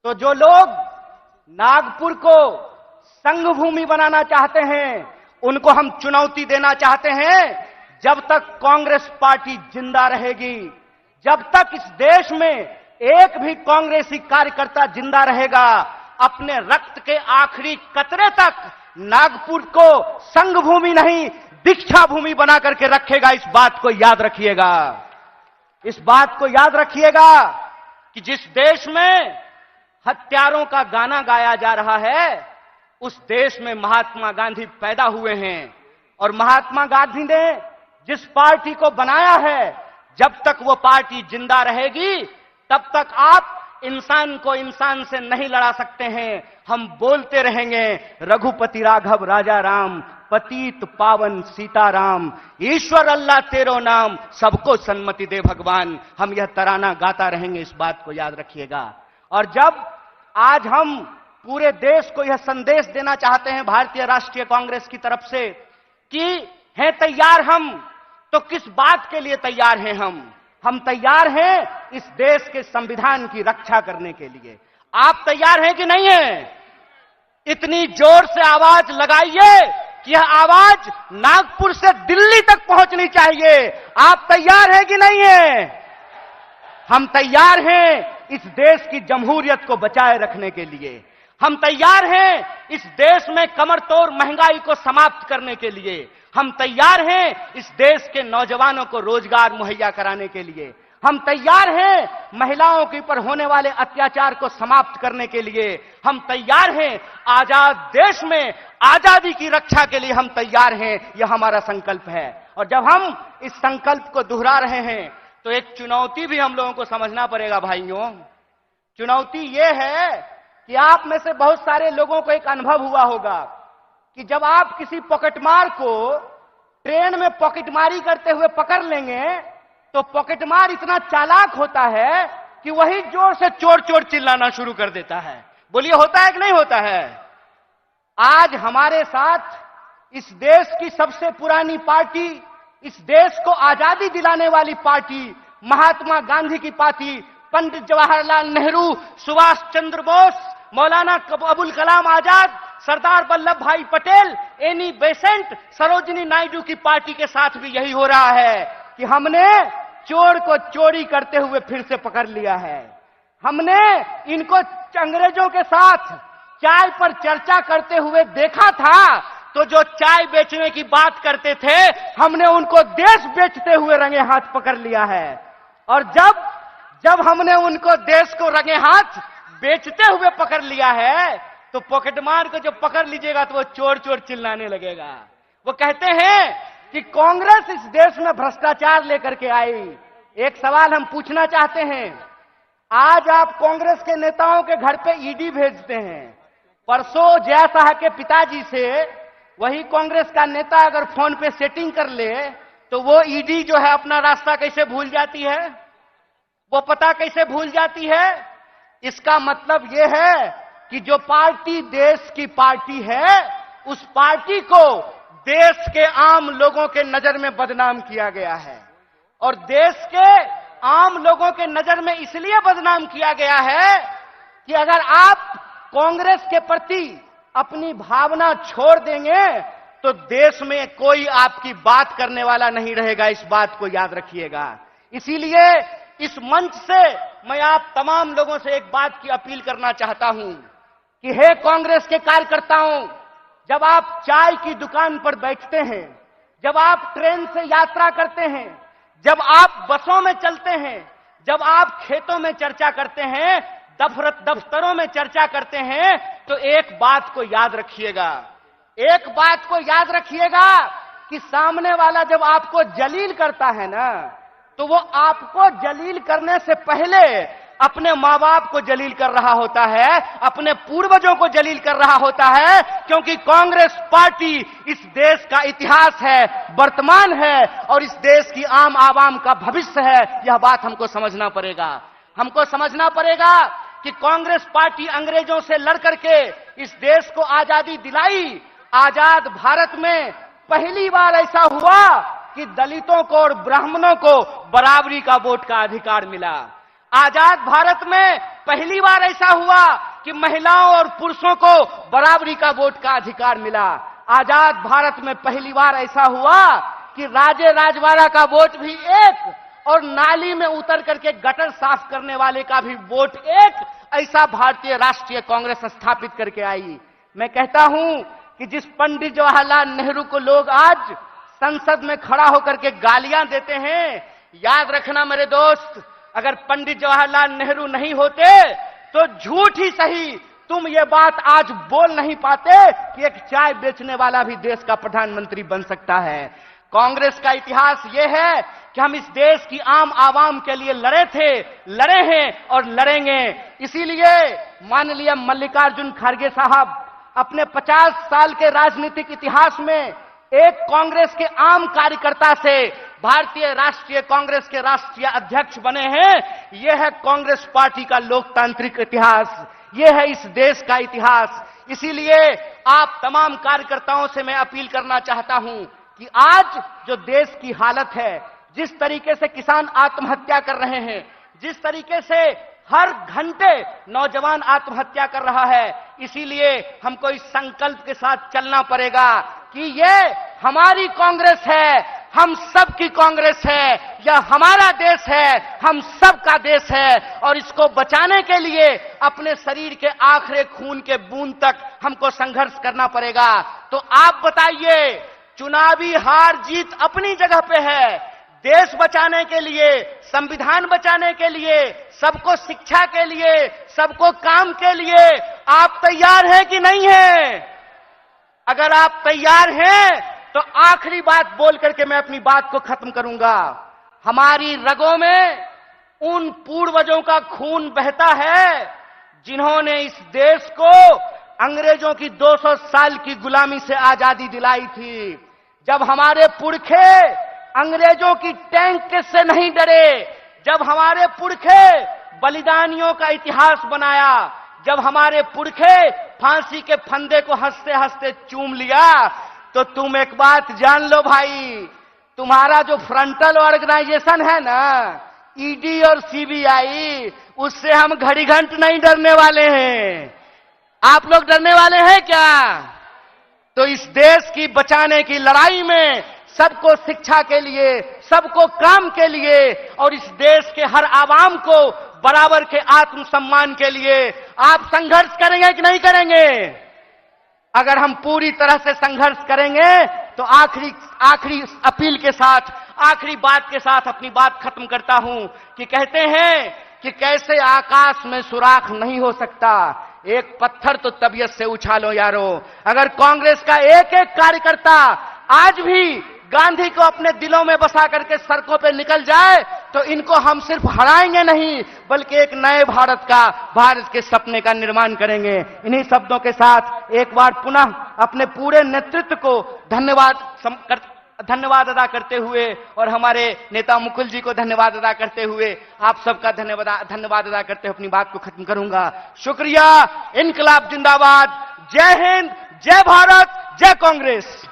तो जो लोग नागपुर को संघ भूमि बनाना चाहते हैं, उनको हम चुनौती देना चाहते हैं, जब तक कांग्रेस पार्टी जिंदा रहेगी, जब तक इस देश में एक भी कांग्रेसी कार्यकर्ता जिंदा रहेगा, अपने रक्त के आखिरी कतरे तक नागपुर को संघ भूमि नहीं, दीक्षा भूमि बना करके रखेगा। इस बात को याद रखिएगा। इस बात को याद रखिएगा कि जिस देश में हत्यारों का गाना गाया जा रहा है, उस देश में महात्मा गांधी पैदा हुए हैं। और महात्मा गांधी ने जिस पार्टी को बनाया है, जब तक वो पार्टी जिंदा रहेगी, तब तक आप इंसान को इंसान से नहीं लड़ा सकते हैं। हम बोलते रहेंगे, रघुपति राघव राजा राम, पतित पावन सीताराम, ईश्वर अल्लाह तेरो नाम, सबको सन्मति दे भगवान। हम यह तराना गाता रहेंगे, इस बात को याद रखिएगा। और जब आज हम पूरे देश को यह संदेश देना चाहते हैं भारतीय राष्ट्रीय कांग्रेस की तरफ से कि हैं तैयार हम, तो किस बात के लिए तैयार हैं हम तैयार हैं इस देश के संविधान की रक्षा करने के लिए। आप तैयार हैं कि नहीं हैं? इतनी जोर से आवाज लगाइए कि यह आवाज नागपुर से दिल्ली तक पहुंचनी चाहिए। आप तैयार हैं कि नहीं हैं? हम तैयार हैं इस देश की जमहूरियत को बचाए रखने के लिए। हम तैयार हैं इस देश में कमर तोड़ महंगाई को समाप्त करने के लिए। हम तैयार हैं इस देश के नौजवानों को रोजगार मुहैया कराने के लिए। हम तैयार हैं महिलाओं के ऊपर होने वाले अत्याचार को समाप्त करने के लिए। हम तैयार हैं आजाद देश में आजादी की रक्षा के लिए। हम तैयार हैं, यह हमारा संकल्प है। और जब हम इस संकल्प को दोहरा रहे हैं, तो एक चुनौती भी हम लोगों को समझना पड़ेगा भाइयों। चुनौती यह है कि आप में से बहुत सारे लोगों को एक अनुभव हुआ होगा कि जब आप किसी पॉकेटमार को ट्रेन में पॉकेटमारी करते हुए पकड़ लेंगे, तो पॉकेटमार इतना चालाक होता है कि वही जोर से चोर चोर चिल्लाना शुरू कर देता है। बोलिए, होता है कि नहीं होता है? आज हमारे साथ इस देश की सबसे पुरानी पार्टी, इस देश को आजादी दिलाने वाली पार्टी, महात्मा गांधी की पार्टी, पंडित जवाहरलाल नेहरू, सुभाष चंद्र बोस, मौलाना अबुल कलाम आजाद, सरदार वल्लभ भाई पटेल, एनी बेसेंट, सरोजिनी नायडू की पार्टी के साथ भी यही हो रहा है कि हमने चोर को चोरी करते हुए फिर से पकड़ लिया है। हमने इनको अंग्रेजों के साथ चाय पर चर्चा करते हुए देखा था, तो जो चाय बेचने की बात करते थे, हमने उनको देश बेचते हुए रंगे हाथ पकड़ लिया है। और जब हमने उनको देश को रंगे हाथ बेचते हुए पकड़ लिया है, तो पॉकेटमार को जब पकड़ लीजिएगा तो वो चोर चोर चिल्लाने लगेगा। वो कहते हैं कि कांग्रेस इस देश में भ्रष्टाचार लेकर के आई। एक सवाल हम पूछना चाहते हैं, आज आप कांग्रेस के नेताओं के घर पे ईडी भेजते हैं। परसों जया शाह के पिताजी से वही कांग्रेस का नेता अगर फोन पे सेटिंग कर ले, तो वो ईडी जो है अपना रास्ता कैसे भूल जाती है, वो पता कैसे भूल जाती है? इसका मतलब यह है कि जो पार्टी देश की पार्टी है, उस पार्टी को देश के आम लोगों के नजर में बदनाम किया गया है। और देश के आम लोगों के नजर में इसलिए बदनाम किया गया है कि अगर आप कांग्रेस के प्रति अपनी भावना छोड़ देंगे, तो देश में कोई आपकी बात करने वाला नहीं रहेगा। इस बात को याद रखिएगा। इसीलिए इस मंच से मैं आप तमाम लोगों से एक बात की अपील करना चाहता हूं कि हे कांग्रेस के कार्यकर्ताओं, जब आप चाय की दुकान पर बैठते हैं, जब आप ट्रेन से यात्रा करते हैं, जब आप बसों में चलते हैं, जब आप खेतों में चर्चा करते हैं, दफ्तरों में चर्चा करते हैं, तो एक बात को याद रखिएगा। एक बात को याद रखिएगा कि सामने वाला जब आपको जलील करता है ना, तो वो आपको जलील करने से पहले अपने मां बाप को जलील कर रहा होता है, अपने पूर्वजों को जलील कर रहा होता है। क्योंकि कांग्रेस पार्टी इस देश का इतिहास है, वर्तमान है, और इस देश की आम आवाम का भविष्य है। यह बात हमको समझना पड़ेगा। हमको समझना पड़ेगा कि कांग्रेस पार्टी अंग्रेजों से लड़ करके इस देश को आजादी दिलाई। आजाद भारत में पहली बार ऐसा हुआ कि दलितों को और ब्राह्मणों को बराबरी का वोट का अधिकार मिला। आजाद भारत में पहली बार ऐसा हुआ कि महिलाओं और पुरुषों को बराबरी का वोट का अधिकार मिला। आजाद भारत में पहली बार ऐसा हुआ कि राजे राजवाड़ा का वोट भी एक और नाली में उतर करके गटर साफ करने वाले का भी वोट एक, ऐसा भारतीय राष्ट्रीय कांग्रेस स्थापित करके आई। मैं कहता हूं कि जिस पंडित जवाहरलाल नेहरू को लोग आज संसद में खड़ा होकर के गालियां देते हैं, याद रखना मेरे दोस्त, अगर पंडित जवाहरलाल नेहरू नहीं होते तो झूठ ही सही तुम ये बात आज बोल नहीं पाते कि एक चाय बेचने वाला भी देश का प्रधानमंत्री बन सकता है। कांग्रेस का इतिहास यह है कि हम इस देश की आम आवाम के लिए लड़े थे, लड़े हैं और लड़ेंगे। इसीलिए माननीय मल्लिकार्जुन खड़गे साहब अपने 50 साल के राजनीतिक इतिहास में एक कांग्रेस के आम कार्यकर्ता से भारतीय राष्ट्रीय कांग्रेस के राष्ट्रीय अध्यक्ष बने हैं। यह है कांग्रेस पार्टी का लोकतांत्रिक इतिहास, यह है इस देश का इतिहास। इसीलिए आप तमाम कार्यकर्ताओं से मैं अपील करना चाहता हूं कि आज जो देश की हालत है, जिस तरीके से किसान आत्महत्या कर रहे हैं, जिस तरीके से हर घंटे नौजवान आत्महत्या कर रहा है, इसीलिए हमको इस संकल्प के साथ चलना पड़ेगा कि ये हमारी कांग्रेस है, हम सब की कांग्रेस है, यह हमारा देश है, हम सब का देश है और इसको बचाने के लिए अपने शरीर के आखिरी खून के बूंद तक हमको संघर्ष करना पड़ेगा। तो आप बताइए, चुनावी हार जीत अपनी जगह पे है, देश बचाने के लिए, संविधान बचाने के लिए, सबको शिक्षा के लिए, सबको काम के लिए आप तैयार हैं कि नहीं हैं? अगर आप तैयार हैं तो आखिरी बात बोल करके मैं अपनी बात को खत्म करूंगा। हमारी रगों में उन पूर्वजों का खून बहता है जिन्होंने इस देश को अंग्रेजों की 200 साल की गुलामी से आजादी दिलाई थी। जब हमारे पुरखे अंग्रेजों की टैंक से नहीं डरे, जब हमारे पुरखे बलिदानियों का इतिहास बनाया, जब हमारे पुरखे फांसी के फंदे को हंसते हंसते चूम लिया, तो तुम एक बात जान लो भाई, तुम्हारा जो फ्रंटल ऑर्गेनाइजेशन है ना, ईडी और सीबीआई, उससे हम घड़ी घंट नहीं डरने वाले हैं। आप लोग डरने वाले हैं क्या? तो इस देश की बचाने की लड़ाई में सबको शिक्षा के लिए, सबको काम के लिए और इस देश के हर आवाम को बराबर के आत्मसम्मान के लिए आप संघर्ष करेंगे कि नहीं करेंगे? अगर हम पूरी तरह से संघर्ष करेंगे तो आखिरी अपील के साथ, आखिरी बात के साथ अपनी बात खत्म करता हूं कि कहते हैं कि कैसे आकाश में सुराख नहीं हो सकता, एक पत्थर तो तबीयत से उछालो यारो। अगर कांग्रेस का एक एक कार्यकर्ता आज भी गांधी को अपने दिलों में बसा करके सड़कों पे निकल जाए तो इनको हम सिर्फ हराएंगे नहीं बल्कि एक नए भारत के सपने का निर्माण करेंगे। इन्हीं शब्दों के साथ एक बार पुनः अपने पूरे नेतृत्व को धन्यवाद अदा करते हुए और हमारे नेता मुकुल जी को धन्यवाद अदा करते हुए आप सबका धन्यवाद अदा करते हुए अपनी बात को खत्म करूंगा। शुक्रिया। इनकलाब जिंदाबाद। जय हिंद, जय भारत, जय कांग्रेस।